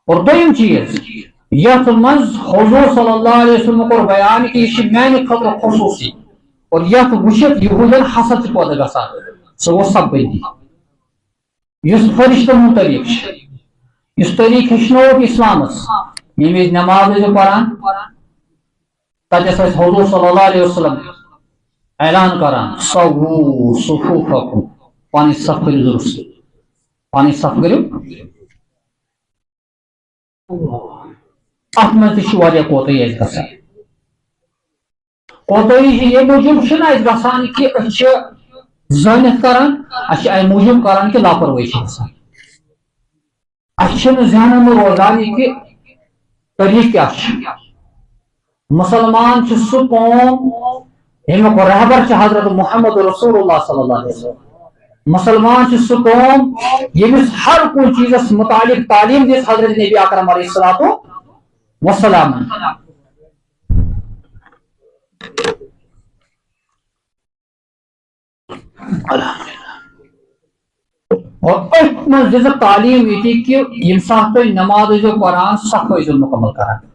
اور دویم چیز یت مز حضور صلی اللہ علیہ وسلم کو بیان کہ یہ میانہ خطر خصوصی اور یت وشت یہودین حسد پودہ گسان سو سب بندی اس فرشتن ہند طریق اس طریق ہچنوک اسلامس یمی نماز پران تتس حضور صلی اللہ علیہ وسلم اعلان کران سووا صفوفکم پانی صف کرو درست پانی صف کرو ات من تہ کوتہی اس گژھان کوتہی یہ موجود گژھان کہ زانت کران ام موجود کران کہ لاپرواہی گژھان اچھے ذہن میں روزان کہ طریق کیا مسلمان سہ قوم یمیک رہبر حضرت محمد رسول اللہ صلی اللہ علیہ وسلم مسلمان سہ قوم یمس ہر کن چیزس متعلق تعلیم دس حضرت نبی اکرم علیہ الصلوۃ والسلام اور ات من دس تعلیم یہ کہ یم سات تھی نماز قرآن صف مکمل کران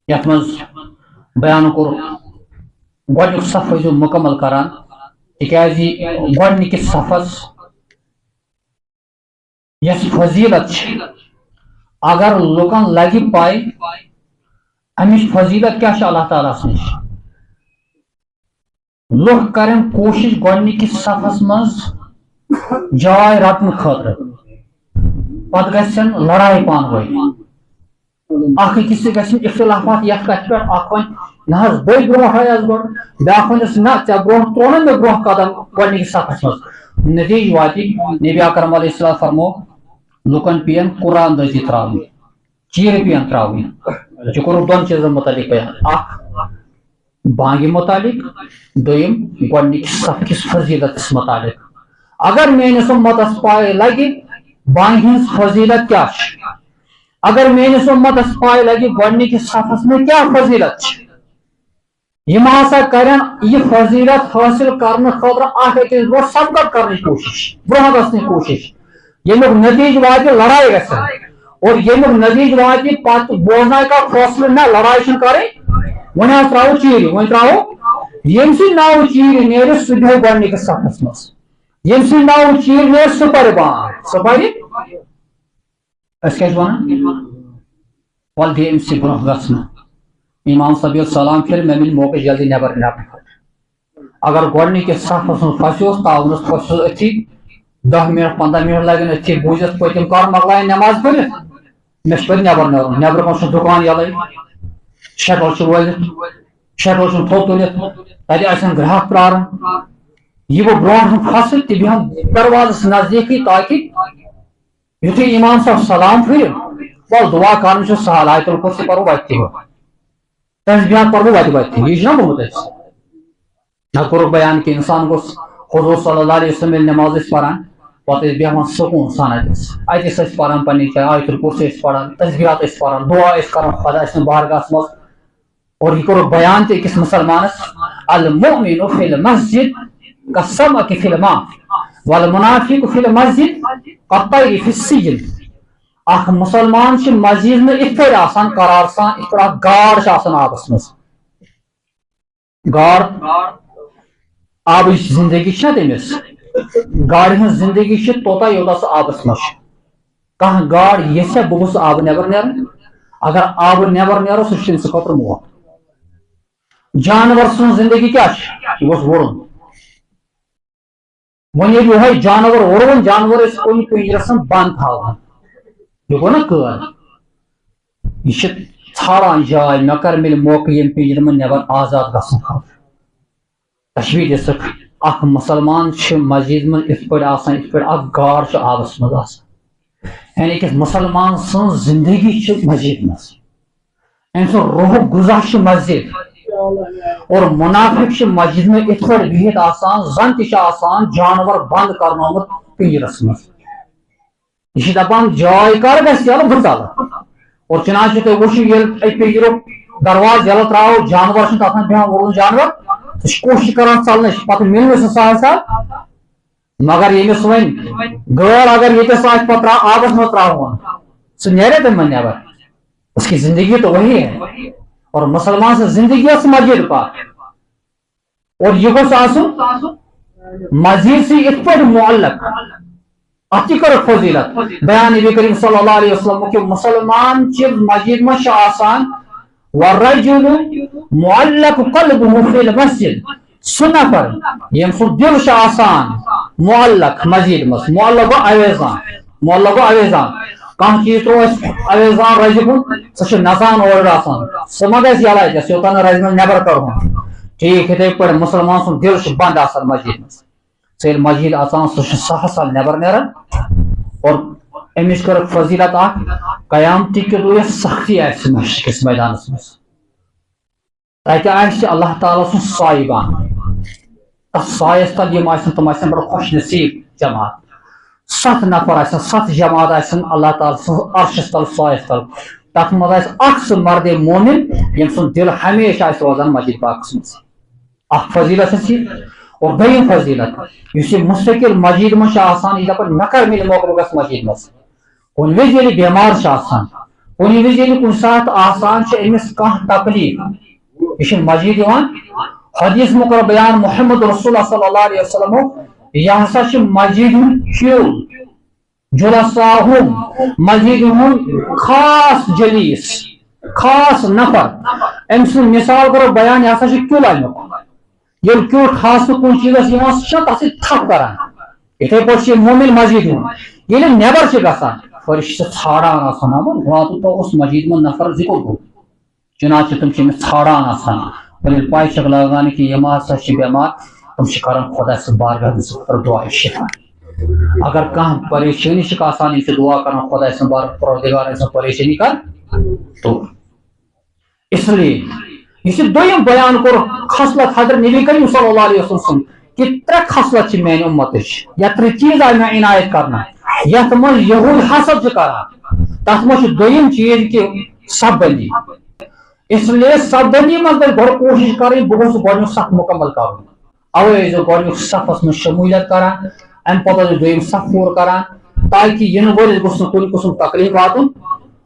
یت من بیان کور گۄڈنیُک صف مکمل کران تکیازِ گۄڈنِکِس صفس یس فضیلت اگر لوکن لگہِ پاے امچ فضیلت کیا اللہ تعالیٰ نش لوگ کرن کوشش گۄڈنِکِس صفس مز جاے رٹنہٕ خٲطرٕ پتہٕ گژھن لڑائی پانہٕ ؤنۍ اکھ أکِس سۭتۍ گژھن اختلافات یتھ کتھ پٮ۪ٹھ اکھ ون نہ حظ بے برونٛٹھ آیس گۄڈٕ بیاکھ ونس نہ ژےٚ برونٛٹھ ترٛووُے مےٚ برونٛہہ قدم گۄڈنِکِس صفس منٛز نتیجہ واتہِ نبی اکرم علیہ السلام فرمو لُکن پیَن قرآن دٲزی تراوٕنۍ چیٖرٕ پیَن تراوٕنۍ یہ کوٚرُکھ دۄن چیٖزن متعلق بیان اکھ بانگہِ متعلق دوٚیِم گۄڈنِکِس صف کِس فضیلتس متعلق اگر میٲنِس اُمتس پاے لگہِ بانگہِ ہٕنٛز فضیلت کیا اگر میٲنِس اُمتس پاے لگہِ گۄڈنِکِس صفس منٛز کیا فضیلت یم ہسا کرن یہ فضیلت حاصل کرنے خاطر اکھ أکِس برونٛٹھ سبقت کرنٕچ کوشش برونٛہہ گژھنٕچ کوشش یمیُک نتیجہ واتہِ لڑائی گژھن اور یمیُک نتیجہ واتہِ پتہٕ بوزنایہِ کانٛہہ فٲصلہٕ نہ لڑائی چھنہٕ کرٕنۍ وۄنۍ حظ تراوو چیٖرِ وۄنۍ تراوو ییٚمہِ سٕنٛدِ ناوٕ چیٖرِ نیرِ سُہ بیٚہہِ گۄڈنِکِس صفس منٛز ییٚمہِ سٕنٛدِ ناوٕ چیٖرِ نیرِ سُہ پرِ بانگ سُہ پرِ أسۍ کیٛاہ چھِ ونان وَلہٕ دِ أمِس یہِ برونٛہہ گژھنہٕ امام صٲب ییٚلہِ سلام پھِرِ مےٚ مِلہِ موقع جلدی نٮ۪بر نیرنہٕ خٲطرٕ اگر گۄڈنِکِس صفس منٛز پھسیوس تاونس پھسیوس أتھی 10 منٹ 15 منٹ لگن أتھی بوٗزِتھ پٔتِم کر مۄکلاین نٮ۪ماز پٔرِتھ مےٚ چھُ پتہٕ نٮ۪بر نیرُن نٮ۪برٕ کُن چھُ دُکان یلے شٹل چھُ وٲلِتھ شٹل چھُنہٕ تھوٚد تُلِتھ تتہِ آسن گراہک پراران یہِ بہٕ برونٛٹھ کھسہٕ تہِ بیٚہمہٕ دروازس نزدیٖکٕے تاکہِ یُتھُے امام صٲب سلام پھِرِ وَلہٕ دُعا کرُن چھُ سہل آیت الکرسی پرو وتہِ تہِ تسبیحات پرو وتہِ وتہِ یہِ چھُنہ گوٚمُت اَسہِ نہ کوٚرُکھ بیان کہِ اِنسان گوٚژھ حضور صلی اللہ علیہ وسلم ییٚلہِ نٮ۪ماز ٲسۍ پران پتہٕ ٲسۍ بیٚہوان سکوٗن سان اتس ٲسۍ پران پننہِ جایہِ آیت الکرسی ٲسۍ پران تسبیحات ٲسۍ پران دعا ٲسۍ کران خۄدا سٕنٛدِ بارگاہس منٛز اور یہ کوٚرُکھ بیان تہِ أکِس مُسلمانس المؤمن فی المسجد کالسمک فی الماء والمنافق فی المسجد کالطیر فی السجن اکھ مسلمان چھُ مسجد منٛز یِتھ پٲٹھۍ آسان قرار سان یِتھ پٲٹھۍ اکھ گاڈ چھِ آسان آبس منٛز گاڈ آبٕچ زندگی چھنہ تٔمِس گاڈِ ہٕنٛز زندگی چھِ توٚتام یوٚتام سُہ آبس منٛز چھُ کانٛہہ گاڈ یژھِ بہٕ گوٚژھُس آبہٕ نٮ۪بر نیرُن اگر آبہٕ نٮ۪بر نیرو سُہ چھُ تٔمِس خٲطرٕ موت جانور سٕنٛز زندگی کیٛاہ چھِ یہِ گوٚژھ وُڑُن وۄنۍ ییٚلہِ یِہوے جانور وُڑوُن جانور ٲسۍ کُنہِ پِنجرس منٛز بنٛد تھاوان یہِ گوٚو نہ قٲد یہِ چھِ ژھانڈان جاے مےٚ کر مِلہِ موقعہٕ ییٚمہِ پِنجرٕ منٛز نٮ۪بر آزاد گژھنہٕ خٲطرٕ تشبیٖح دِژٕکھ اکھ مسلمان چھُ مسجد منٛز یِتھ پٲٹھۍ آسان یِتھ پٲٹھۍ اکھ گاڈ چھُ آبس منٛز آسان یعنی أکِس مسلمان سٕنٛز زندگی چھِ مسجد منٛز أمۍ سُنٛد روحُک غذا چھُ مسجد اور منافق چھِ مسجد منٛز یِتھ پٲٹھۍ بِہِتھ آسان زن تہِ چھُ آسان جانور بنٛد کرنومُت پِنجرس منٛز یہِ چھِ دپان جاے کر گژھِ یلہٕ بہٕ ژلہٕ اور چنانچہ تُہۍ وٕچھِو ییٚلہِ أکۍ پِنجرُک دروازٕ یلہٕ تراوو جانور چھُنہٕ تتھ منٛز بیٚہوان وُڑُن جانور سُہ چھُ کوٗشش کران ژلنٕچ پتہٕ مِلہِ نہٕ سُہ سہل سہل مگر یمس ون گٲڑ اگر یتس آس پتہ آبس مز تراون سہ نیرے تمہ نیبر اس کی زندگی تو وہی ہے اور مسلمان سے زندگی اس مسجد پاک اور یہ گوس آسن مسجد سے ات پہ معلق اتہ کر فضیلت بیان نبی کریم صلی اللہ علیہ وسلم کہ مسلمان چ مسجد مش آسان والرجل معلق قلبه في المسجد سنہ پر یم سو دل چھ آسان معلق مسجد مس معلق اویزان کانٛہہ چیز ترو اویزان رزِ کُن سہ چھ نژان اورٕ آسان سہ ما گژھِ یلے گژھِ یوتانۍ نہٕ رزِ منٛز نیبر کڑہون ٹھیک یتھے پٲٹھۍ مسلمان سُنٛد دل چھ بند آسان مسجد مس سہ ییٚلہِ مسجد اژان سہ چھ سہل سہل نیبر نیران اور امِچ کٔرٕکھ فضیلت اکھ قیامتی کہ دۄہ یۄس سختی آسہِ مشرقس میدانس منٛز تتہِ آسہِ اللہ تعالیٰ سُنٛد سایہِ بان تتھ سایس تل یم آسن تم آسن بڑا خوش نصیب جماعت 7 نفر آسن 7 جماعت آسن اللہ تعالیٰ سن عرشس تل سایس تل تک مز آس اخ سہ مرد مومن یم سن دل ہمیشہ آس روزان مسجد پاکس مز اخ فضیلت اور دویم فضیلت اس مستقل مسجد مز آسان یہ دپان مے کر ملہِ موقع بہٕ گژھٕ مسجد مز کُنہِ وِزِ ییٚلہِ بیمار چھُ آسان کُنہِ وِزِ ییٚلہِ کُنہِ ساتہٕ آسان چھُ أمِس کانٛہہ تکلیٖف یہ مسجد یوان حدیث مقرر بیان محمد رسول اللہ صلی اللہ علیہ وسلم یہ ہسا مسجد ہوں جلساہم مسجد ہوں خاص جلیس خاص نفر ام سن مثال کرو بیان یہ ہسا کیول امیک یل کیول خاص کن چیزس یوان سہ تس تھپ کران اتھے پٲٹھۍ مومن مسجد ہوں ییٚلہِ نیبر چھ گژھان فرشتہ ژھانڈان آسان راتو تو اس مسجد من نفر ذکر گو چنانچہ تم چھ ژھانڈان آسان ییٚلہِ پاے چھکھ لاگان کہ یم ہسا بیمار تم چھ کران خدا سٕنٛدِ بارگاہ منٛز دعا شفا اگر کانٛہہ پریشانی چھکھ آسان یم چھ دعا کران خدا سٕنٛدِ بارگاہ پروردگار سٕنٛز پریشانی کر تو اس لیے یہ دویم بیان کور خصلت حضرت نبی کریم صلی اللہ علیہ وسلم کہ 3 خصلت چھ میانہ امتچ یا 3 چیز آئی میں عنایت کرنا یتھ منٛز یہود حسد چھ کران تتھ منٛز چھ دویم چیز کہ سب بندی اس لیے سب بندی من گھر کوشش کریں بہ گوس گۄڈنیُک صف مکمل کرُن اوے گۄڈنیُک صفس منٛز شمولیت کران ام پتہٕ دویم صف پوٗرٕ کران تاکہ ینہٕ وٲلِس گوٚژھ نہٕ کُنہِ قٕسمُک تکلیٖف واتُن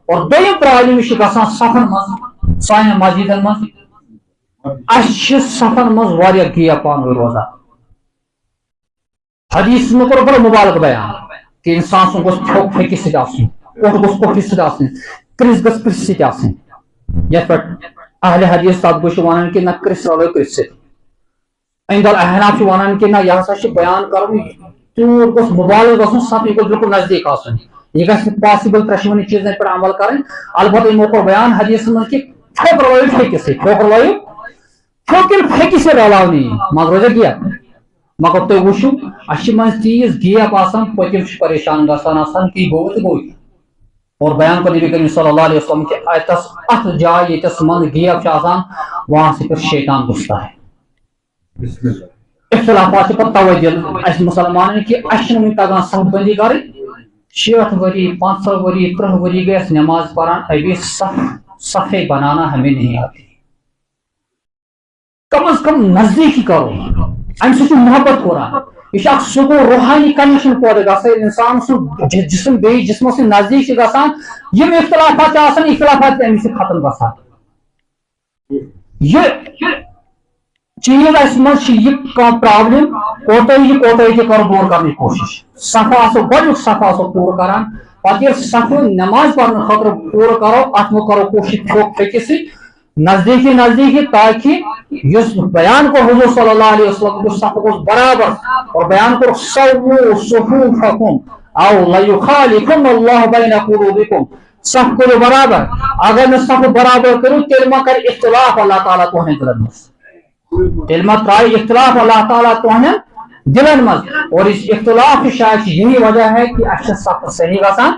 اور دویم پرابلم یہ گژھان صفن منٛز سانٮ۪ن مسجدن منٛز اس چھ صفن منٛز واریاہ گیپ پانہٕ ؤنۍ روزان حدیث میں کوٚر بڑٕ مبالغ بیان کہ انسان سُنٛد گوٚژھ پھوٚک پھٔکِس سۭتۍ آسُن کوٚٹھ گوٚژھ کوٚٹھِس سۭتۍ آسٕنۍ کرٛس گٔژھ پرٛژھِ سۭتۍ آسٕنۍ یتھ پہ اہل حدیث تب گوش ونان کہ نہ کرس رلو کرس اندر احناف ونان کہ نہ یہ ہسا بیان کرن تیوت گوس مبالغ گھن سب یہ بالکل نزدیک آسن یہ گھس پاسبل ترشونی چیزن پہ عمل کریں البتہ یمو کو بیان حدیث من کہ پھوک رلو پھیکس پھوک رلو پھوکل پھیکس رلاونی مگر روزہ گیا مگر تھی وچھو اس من تیز گیپ آسان پتم پریشان گھان کی گو تو گو اور بیان کر نبی کریم صلی اللہ علیہ وسلم کہ ات جائے یتس من گیپ وہاں سے پھر شیطان گھستا ہے اختلافات پہ توجہ اس مسلمان کہ اس تگان صف بندی کر 60 وری 50 وری 30 وری گئے نماز پڑھان ابھی صفے بنانا ہمیں نہیں آتی کم از کم نزدیکی کرو ام سے محبت قرآن یہ سکون روحانی کنیکشن پودے گھان انسان سن جسم بی جسم سے نزدیک گھان یم اختلافات اختلافات امس ختم گھان یہ چیز اس مز یہ پرابلم کوتاہی تہ کرو دور کرنے کوشش صف آسو گۄڈنیُک صف آسو پوٗرٕ کران پتہٕ ییٚلہِ صف نماز پڑھنے خٲطرٕ پوٗرٕ کرو اتھ منٛز کرو کوشش پھوٚک پھٔکِس سۭتۍ نزدیکی تاکہ یس بیان کو حضور صلی اللہ علیہ وسلم کو صف کو برابر اور بیان کو سووا صفوفکم او لیخالفن اللہ بین قلوبکم صف کو برابر اگر نہ صف برابر کرو تیل ما کر اختلاف اللہ تعالیٰ تہن دلن مز تیل ما ترائی اختلاف اللہ تعالیٰ تہن دلن مز اور اس اختلاف کی شاید یہی وجہ ہے کہ اچھا صف صحیح گژھان